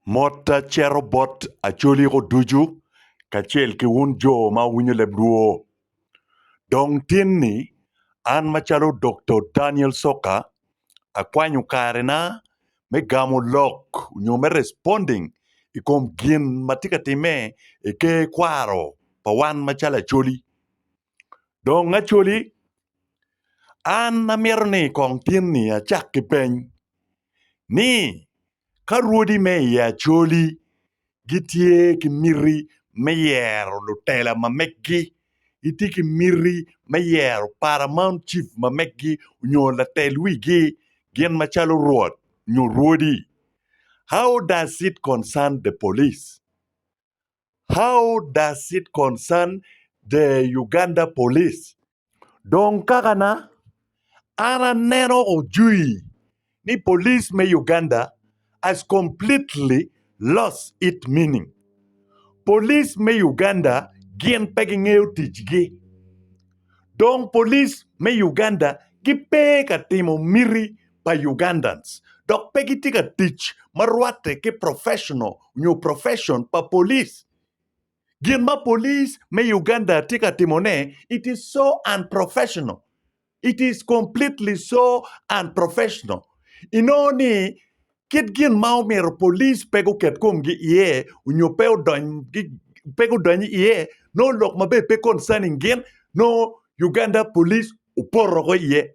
Mota chero bot acholi go duju kachel ki un jo ma winyo lebruo. Dong tinni an machalo Dr. Daniel Soka akwanyo kare na me gamo lok nyo me responding ikom gin matika time ke kwaro pa wan machala acholi. Dong acholi an namiero ni kong tinni achak ki peny ni ka ruodi me ya acholi gitie ki miri me yero lutela ma mekgi iti ki miri me yero paramount chief ma mekgi nyo latel wigi gien machalo ruot nyo ruodi. How does it concern the police? How does it concern the Uganda police? Dong kakana ana neno ojui ni police me Uganda has completely lost its meaning. Police me Uganda gien pegi ngeo tijgi. Dong police me Uganda gi pega timo miri pa Ugandans. Dok pegi tiga tich marwate ke professional, new profession pa police. Gien ma police me Uganda tiga timone, it is so unprofessional. It is completely so unprofessional. Inoni kit gin mau mero police pego ket kum gi ie unyo peo don gi pego don ie no lok mabe pe concerning gin no Uganda police uporo go ie.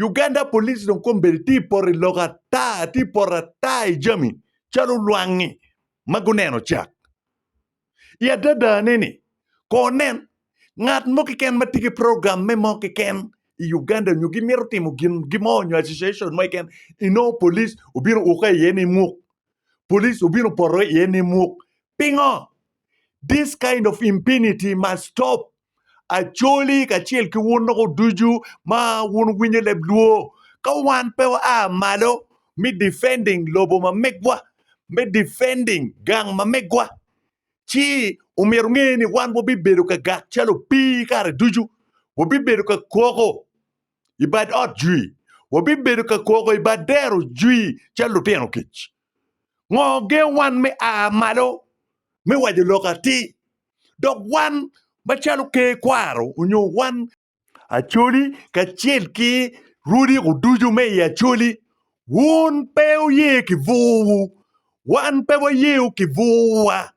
Uganda police don kombe ti por loga ta ti por ta jami chalo luangi maguneno chak. Ya dada nini konen ngat mo kiken matiki program me mo kiken Uganda nyo gimiro timo gimo nyo association mo ken ino police ubiro uka yeni muk police ubiro poro yeni muk pingo. This kind of impunity must stop. Acholi kachiel ki wun no duju ma wun winye lebluo ka wan pe a malo mi defending lobo ma megwa me defending gang ma megwa chi umiru ngeni wan bo bibedo ka gak chalo pi kare duju wo bibedo ka koko ibad ot jui wo bibedo ka koko ibad dero jui chalo tieno kich ngo ge wan me a malo me wajo lokati dok wan machalo ke kwaro unyo wan acholi kachiel ki rudi uduju me ya acholi wun peu ye kivuwu wan pewa ye kivuwa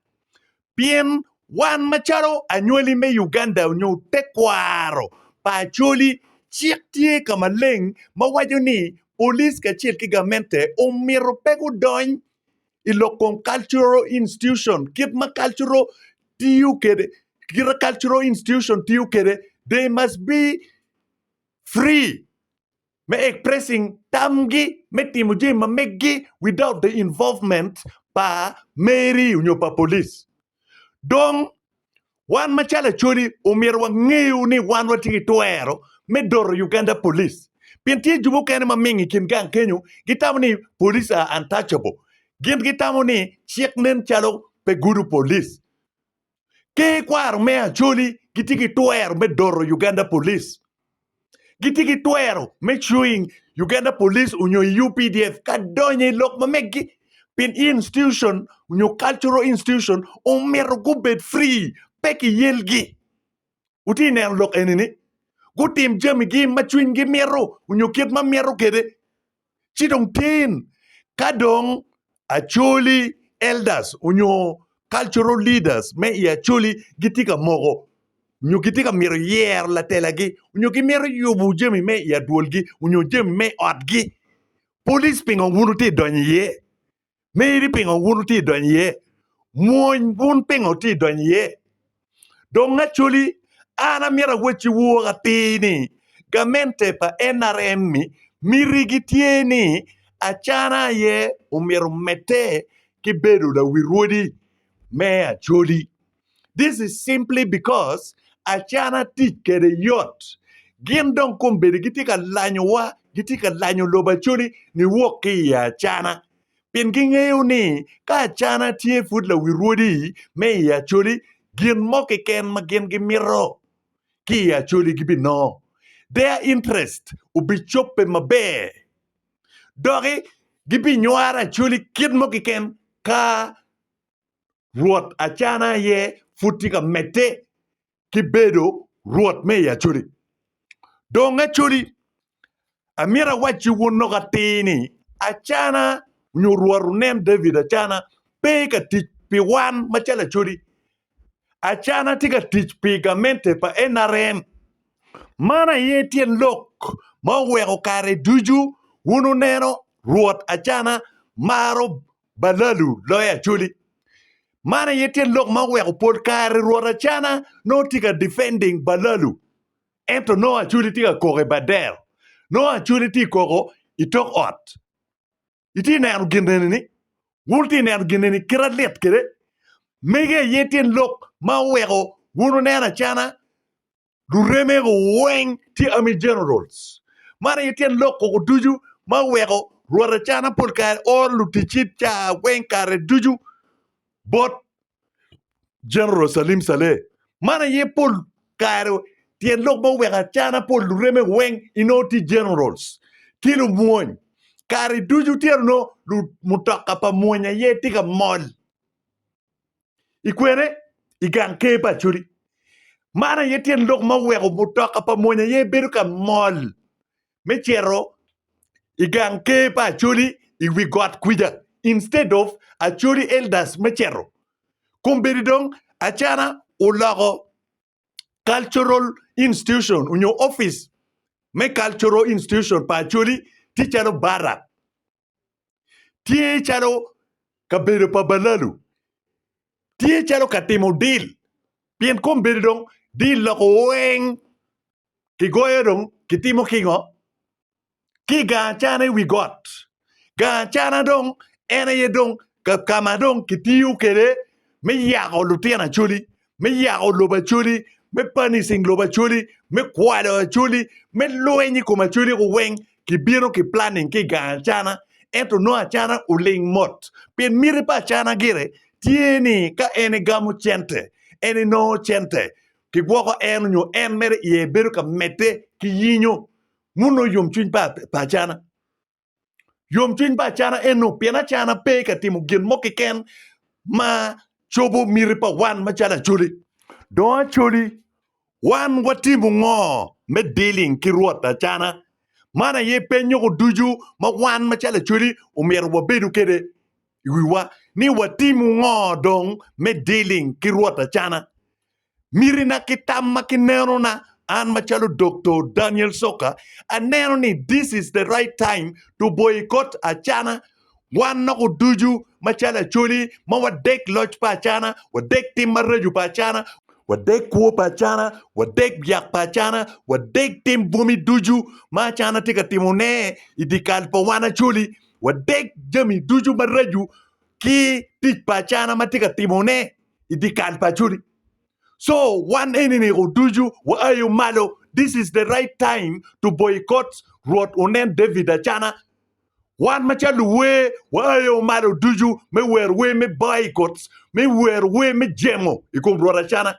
pien wan machalo anywoli me Uganda unyo tekwaro pa acholi chiek tie kamaleng mawajo ni police kachiel ki gamente umiro pego dony ilokong cultural institution kit ma cultural tiyu kede kira cultural institution tiyu kede they must be free me expressing tamgi me timuji ma meggi without the involvement pa Mary unyo pa police. Dong wan machala choli umirwa ng'eyo ni wan watigi tuero me doro Uganda police. Pintie jubo kene ma mingi kin gang kenyo gitamo ni police are untouchable. Gin gitamo ni chiek nen chalo pe guru police. Ke kwaro me acholi gitigi tuero me doro Uganda police. Gitigi tuero me chewing Uganda police unyo UPDF kadonye lok ma meggi pin institution unyo cultural institution umero gubed free peki yelgi uti ne lok enini gutim jami gi machwin gi mero unyo kiet ma mero kede chidong tin kadong acholi elders unyo cultural leaders me ya acholi gitika mogo unyo gitika mero yer la telagi unyo gi mero yubu jami me ya duolgi unyo jami me otgi police pingo wunu ti donye Mary pingo wunu ti donye muony wun pingo ti donye dong acholi ana miera wechi wuoga pini gamente pa NRM mirigi tieni achana ye umiero mete kibedo la wiruodi me acholi. This is simply because achana tich kede yot gin dong kumbedi gitika lanyo wa gitika lanyo loba choli ni wuok ki ya achana pin ging'eyo ni ka achana tie fut la wiruodi me ya acholi gin moke ken ma gin gimiro ki ya acholi gibino their interest ubi chope maber dogi gibi nywara acholi kid moke ken ka ruoth achana ye futi ka mete kibedo ruoth me Acholi. Dong Acholi amira wachi wuno ka tini achana nyuruaru nem David achana pe ka tich pi wan machala Acholi. Achana tika tich pi gamente pa NRM. Mana ye tien lok ma weko kare duju wunu neno ruoth achana maro balalu loya Acholi. Mana ye tien lok ma weko pod kare ruoth achana no tika defending balalu. Ento no Acholi tika koke bader. No Acholi tika koko itok ot. Iti neno gineni ni. Wulti neno gineni kira let kere. Mege ye tien lok ma weko wunu neno achana Dureme weng ti Army Generals. Mana yitien loko duju ma weko ruara chana pol kare or lutichit cha weng kare duju bot General Salim Saleh. Mana ye pol kare tien lok ma weka chana pol dureme weng inoti Generals. Kilo muony. Kare duju tier no mutaka pa muonya ye tika mol. Ikwene igang kepa Acholi. Mana yetien lok ma weko mutoka pa muonya ye bedo ka mol. Mechero igang ke pa Acholi we got kwija. Instead of Acholi elders mechero. Kumbiri dong achana ulago cultural institution unyo office me cultural institution pa Acholi ticharo barak. Tie charo kabedo pa balalu. Tie charo katimo deal. Pien kumbiri dong deal loko weng kigoyo dong kitimo kingo. Ki ganchana we got. Ganchana dong, ene ye dong, kama dong kitiyu kere, me yago lutiana Acholi, me yago loba Acholi, me panising loba Acholi, me kwado Acholi, me loenyi kuma Acholi ko weng, ki biro ki planning ki ganchana, ento no achana uling mot. Pien mire pa achana gire, tieni ka ene gamu chente, ene no chente, ki wako enu nyo en mere ye biro ka mete ki yinyo. Muno yom chuny pa chana. Yom chuny pa chana eno piena chana pe ka timo gin moki ken ma chobo miri pa wan ma chala Acholi. Don Acholi wan watimu ngo me dealing ki ruoth achana. Mana ye penyo ko duju ma wan ma chala Acholi umero wabedu kede iwiwa ni watimu ngo dong me dealing ki ruoth achana. Miri na kitam makinero na an machalo Dr. Daniel Soka aneno ni this is the right time to boycott achana. Wan na ko duju machala Acholi ma wadek lodge pa achana, wadek tim maraju pa achana, wadek kuo pa achana, wadek biak pa achana, wadek tim bumi duju ma achana tika timone idikal pa wan Acholi, wadek jami duju maraju ki tich pa achana ma tika timone idikal pa Acholi. So one enemy duju wa ayo malo. This is the right time to boycott Ruoth Onen David achana. One machalu we wa ayo malo duju me wer we me boycotts me wer we me jemo ikum Ruoth achana.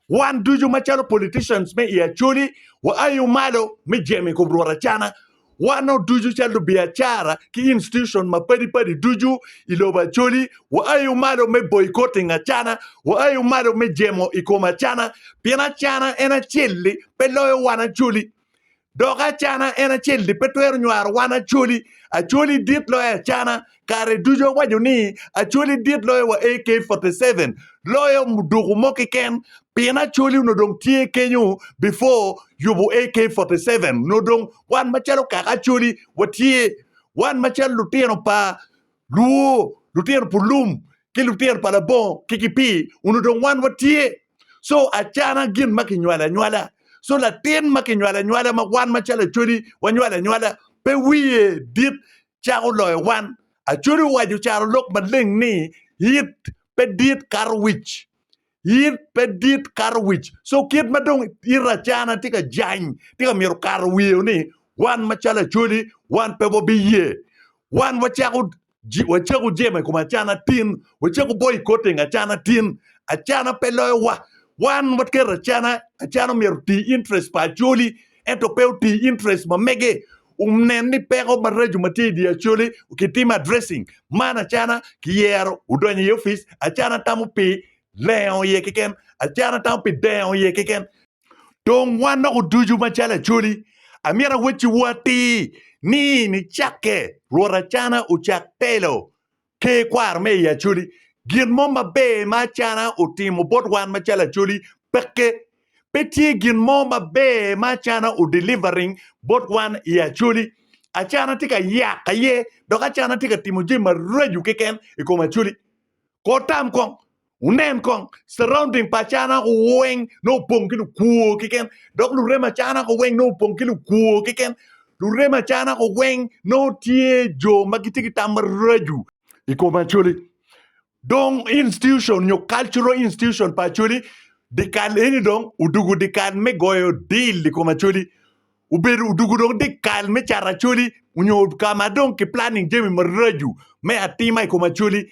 One duju machalo politicians me Acholi wa ayo malo me jemo ikum Ruoth achana. Wano duju chalu biachara ki institution mapadi duju iloba Acholi wa ayo malo me boycotting achana wa ayo malo me jemo ikoma achana piena chana ena chili peloyo wana Acholi doga chana ena chili petwer nyar wana Acholi dit loya chana kare dujo wajo ni Acholi dit loya wa AK-47 loyo mudugu moki ken piena Acholi no dong tie kenyu before yubu AK-47 no dong wan machalo kaka Acholi watie wan machalo lutieno pa luo lutieno pulum ki lutieno pa labon kikipi uno dong wan watie so achana gin maki nywala so la ten maki nywala ma wan machalo Acholi wa nywala pe wiye dit charo loy wan Acholi waju charo lok madling ni hit pe dit karwich yir pedit karwich so kid madong irachana tika jany tika miro karwiyo ni wan machala Acholi wan pebo biye wan wachaku jema kuma chana tin wachaku boycotting achana tin achana peloy wan watkera achana miro ti interest pa Acholi ento peu ti interest ma mege umnen ni peko marreju mati di Acholi ukitima addressing mana chana kiero udonye office achana tamu pi leon ye kiken achana tamu pi deon ye kiken don wana uduju machala Acholi amira wechi wati ni chake rora chana uchak telo ke kwar me ya Acholi gin mo mabe machana utimo bot wan machala Acholi peke Peti gin mo mabe machana u delivering bot one ya Acholi achana tika ya kaye dok achana tika timoji mareju keken iko Acholi kotam kong unen kong surrounding pachana ko weng no pongkilu kuo keken dok lure machana ko weng no pongkilu kuo keken lure machana ko weng no tie jo magitiki tamareju iko Acholi dong institution your cultural institution pachuli dikan eni dong udugu dikan me goyo deal di komachuli uberu udugu dong dikan me charachuli unyo kama dong ki planning jemi maraju me atima komachuli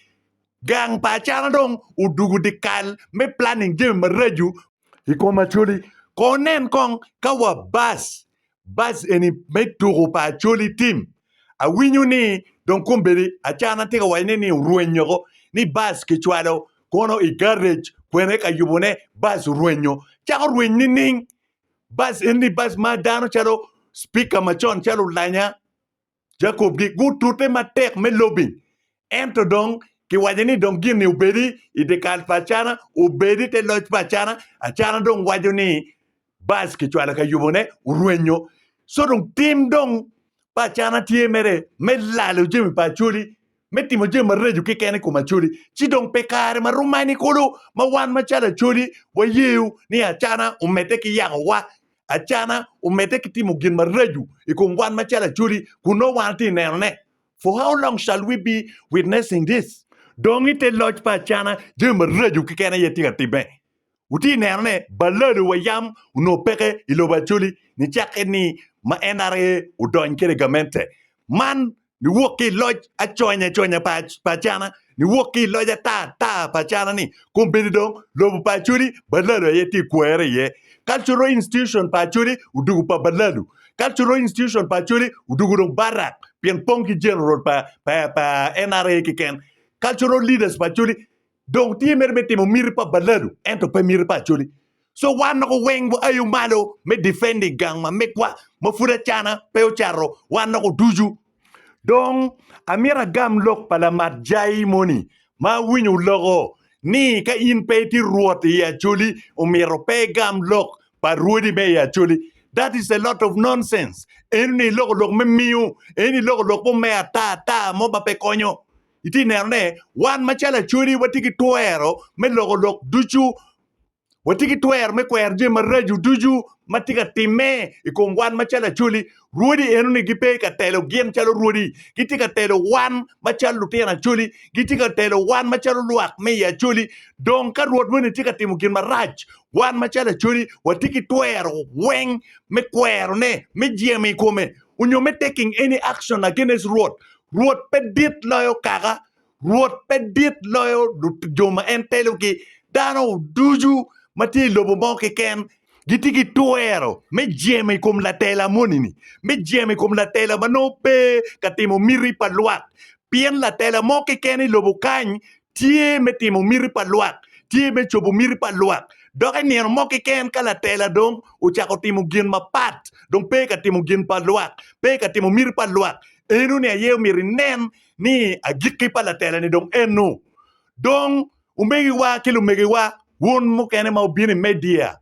gang pachana dong udugu dikal me planning jemi maraju ikomachuli konen kong kawa bas eni me tugu pachuli team a winyu ni don kumberi achana tika waine ni ruenyo ni bas kichwado kono i garage kwene ka yubone bas ruenyo chako ruenyo ning bas eni bas madano chalo speaker machon chalo lanya Jacob gi gutute matek me lobby ento dong ki wajeni dong gini ubedi idekal pachana ubedi te lodge pachana achana dong wajoni bas kichwado ka yubone ruenyo so dong team dong pachana tie mere me lalo jemi pachuli metimo je marreju ke kene kuma chuli chidong pekare marumani kulu mawan machala chuli wayiu ni achana umete ki yago wa achana umete ki timo gin marreju ikungwan machala chuli kuno wanti nerne for how long shall we be witnessing this dongite lodge pachana je marreju ke kene yetika tibe uti nerne balado wayam uno peke iloba chuli ni chake ni ma NRA udon kere gamente man ni woki loj a chonya pachana ni woki loj a ta pachana ni kumbidi dong lobu pachuri balado yeti kwere ye cultural institution pachuri udugu pa balado cultural institution pachuri udugu dong barak pien ponki general pa NRA kiken cultural leaders pachuri dong ti merbeti mo mirpa balado ento pa mirpa pachuri so wan ko weng bo ayu malo me defending gang ma mekwa ma fuda chana peo charo wan ko duju dong amira gam lok pala mat jai moni ma winyu logo ni ka in peti ruot ya Acholi umiro pe gam lok pa ruodi be ya Acholi that is a lot of nonsense eni lok me miu eni lok po me ta mo ba pe konyo iti nerne wan machala Acholi watiki tuero me lok duchu watiki twer me kwer je maraju duju matika time ikongwan machala Acholi ruodi enu ni gipe ka telo gien chalo ruodi gitika telo wan machalo tena Acholi gitika telo wan machalo luak me ya Acholi don ka ruod woni tika timo gin maraj wan machala Acholi watiki twer weng me kwer ne me jeme kome unyo me taking any action against ruod pedit loyo kaga ruod pedit loyo joma en telo ki dano duju mati lobo mo ke ken gitigi tuero me jeme kom la tela monini me jeme kom la tela manope katimo miri paluak pien la tela mo ke ken lobo kany tie metimo miri paluak tie me chobo miri paluak doka ni mo ke ken kala tela dong uchako timo gin mapat dong pe katimo gin paluak pe katimo miri paluak enu ne ye miri nen ni agiki pala tela ni dong enu dong umegi wa kilo umegi wa won mo kene ma ubini media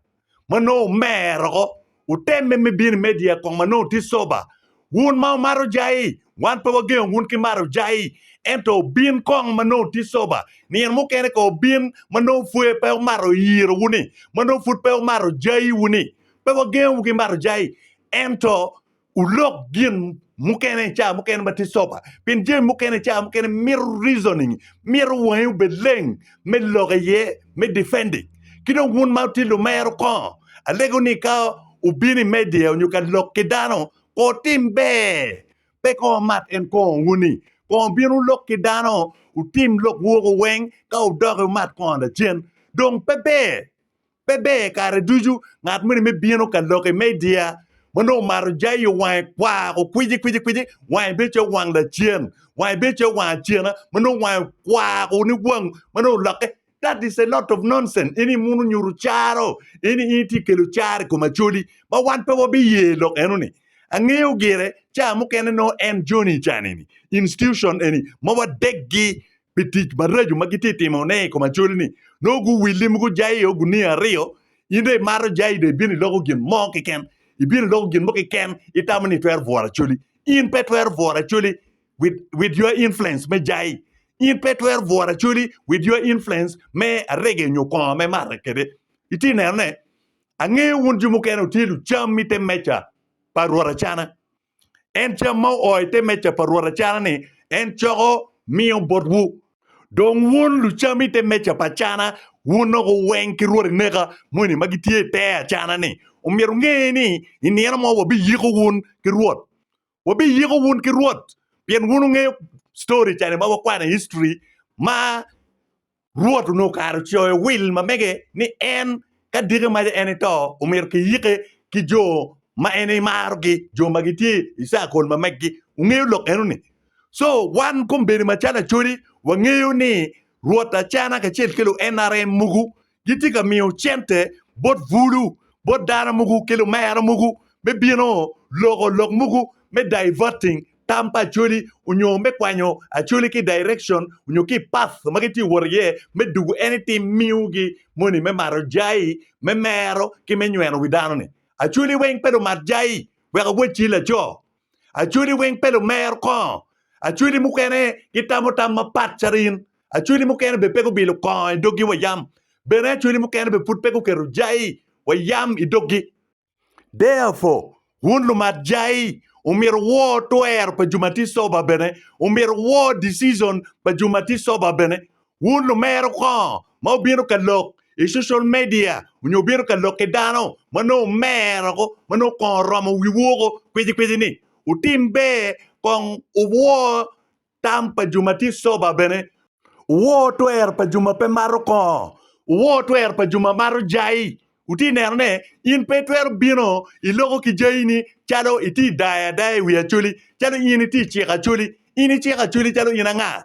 mano mero uteme me bini media kong mano ti soba won ma maro jai wan pa wage won ki maro jai ento bin kong mano ti soba ni mo kene ko bin mano fue pe maro yiro wuni mano fut pe maro jai wuni pa wage won ki maro jai ento ulok gin mukene mati soba pin je mukene mir reasoning mir wayu beleng me logaye me defending kido wun mauti lo mero ko alego ni ka ubini media you can look kidano ko timbe pe ko mat en ko wuni ko binu lok kidano u tim lok wo weng ka u dog mat ko na chen dong pepe kare duju ngat me binu kan loke media mano maro jai wang kwa ko kwiji wang becho wang da chien wang becho wang chien mano wang kwa ko ni wang mano lake. That is a lot of nonsense. Ini munu nyuru charo, ini iti kelu chare kuma chuli, ma wan pe wabi ye lok enuni. Angeo gire, cha mukene no en Johnny chanini. Institution eni, ma wa deggi pitich maraju magiti timone kuma chuli ni. No gu wili mugu jai yo guni ario, inde maro jai de bini logo gin mo kiken, ibini logo gin mo kiken, itamani twer vora chuli. In pe twer vora chuli, with your influence me jai. In petwer vora chuli with your influence me arege nyoko me marekede iti nerne ange wunju mukeno tilu cham mite mecha parwara chana en cham mo oite mecha parwara chana ni en chogo mio bodwu don wun lu cham mite mecha pachana wuno go wen ki ruore nega muni magitie te chana ni umiru nge ni iniana mo wabi yiko wun ki ruot wabi yiko wun ki ruot pien wunu nge story chane ma wakwana history ma ruot no kar choy will ma mege ni en ka dige ma en to umir ki yike ki jo ma en mar ki jo magiti isa kol ma megi ungeyo lok enuni so wan kumbeni ma chana churi wangeyo ni ruot achana ka chel kelo NRM mugu giti ka miyo chente bot vulu bot dara mugu kelo mayara mugu me bieno logo lok mugu me diverting tampa chuli unyo me kwanyo achuli ki direction unyo ki path magiti worye me dugu anything miugi moni me maro jai me mero ki me nyweno widano ni achuli weng pedo mar jai wega wechi la jo achuli weng pedo mer ko achuli mukene kitamo tam mapat charin achuli mukene be pego bilo ko dogi wayam bene achuli mukene be put pego keru jai wayam idogi therefore wunlu mat jai umir wo twer pa jumati soba bene umir wo decision pa jumati soba bene wunlu mer ko ma biro ka lok e social media unyo biro ka lok ke dano mano mer ko mano ko romo wiwo kweji ni utimbe kon uwo tam pa jumati soba bene wo twer pa juma pe maro ko wo twer pa juma maro jai uti nerne in petwer bino ilogo ki jaini chalo iti daya wi achuli chalo in iti chika chuli in chika chuli chalo inanga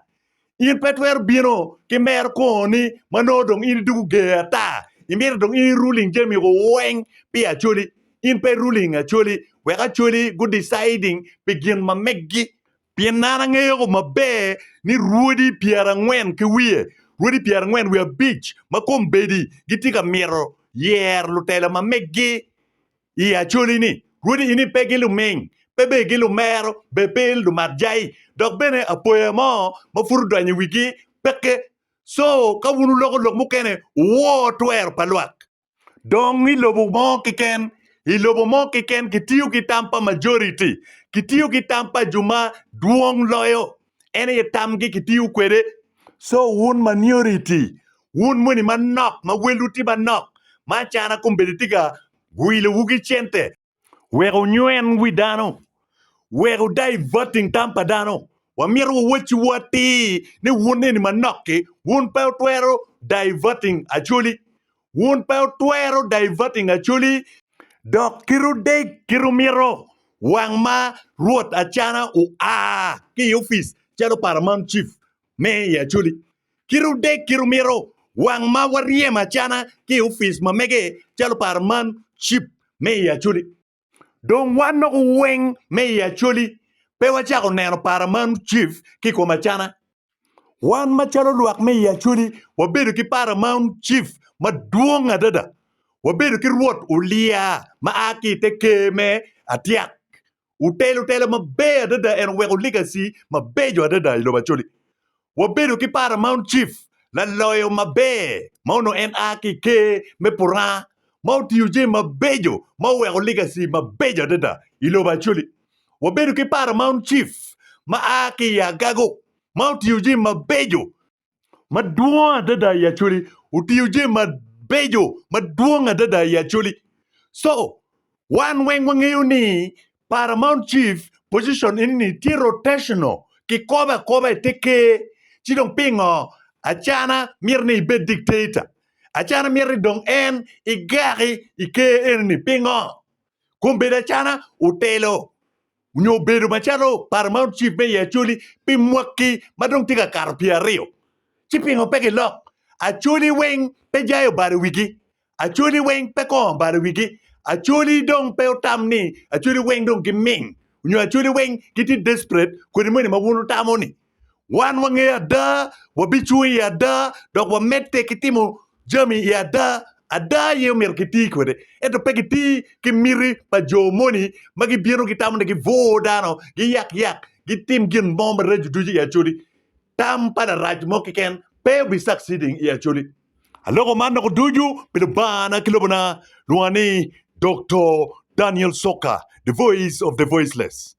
in petwer bino ki mer ko ni manodong in dugu geta imir dong in ruling jemi go weng pi achuli in pe ruling achuli we achuli good deciding begin ma meggi pienana ngeo mabe ni ruodi piara ngwen ki wie ruodi piara ngwen we beach makom bedi gitika miro yer lutela ma meggi I achuli ni ruodi ini pegi lu meng pebe gilu mero bebel lu marjai dok bene apoya mo mafurdo anyi wigi peke so kawunu logo lok mukene wo twer palwak dong ilobo mo kiken kitiyo kitampa majority kitiyo kitampa juma duong loyo ene tamgi kitiyo kwede so wun minority wun muni manok ma weluti manok ma chana kumbeditika wile wugi chente wego nyuen widano wego diverting tampa dano wamiru wachi wati ni wun ni manoki wun pe twero diverting achuli wun pe twero diverting achuli dok kiru miro wang ma ruot achana ki office chalo paramount chief me ya chuli kiru miro wang ma warie machana ki office ma mege chalo paramount chief me ya chuli don wano weng me ya chuli pe wachako neno paramount chief ki ko machana wan machalo luak me ya chuli wabedo ki paramount chief maduong adada wabedo ki ruot ulia ma aki te keme atiak utelo mabe adada en wego legacy mabejo adada ilo machuli wabedo ki paramount chief la loyo mabe mauno en aki ke me pura mau tiuje mabejo mau wego legacy mabejo adada ilo machuli wabedo ki paramount chief ma aki ya gago mau tiuje mabejo maduong adada ya chuli utiuje mabejo maduong adada ya chuli so wan weng wangeyo ni paramount chief position ini ti rotational ki koba teke chidong pingo achana mirni be dictator achana mirni dong en igari ike ni pingo Kumbeda chana utelo. Nyo bedo machalo Paramount Chief me ya Acholi pi mwaki madong tiga karpia rio. Chipping o peke lock. Acholi wing pe jayo bari wiki. Acholi wing pe ko bari wiki. Acholi dong pe otamni. Acholi wing dong kiming. Nyo acholi wing kiti desperate kuni mwini mawunu tamoni. Wan wange ya da, wabichui ya da, dok wa mette kitimo jami ya da, ada ye mer kiti kwede. Eto pe kiti ki miri pa jo moni, magi biro kitamo ki vo dano, ki yak, ki tim gin bomba reju duji ya chuli. Tam pada raj mo kiken, pe be succeeding ya chuli. Aloko man ko duju, pinabana kilobana, luani, Dr. Daniel Soka, the voice of the voiceless.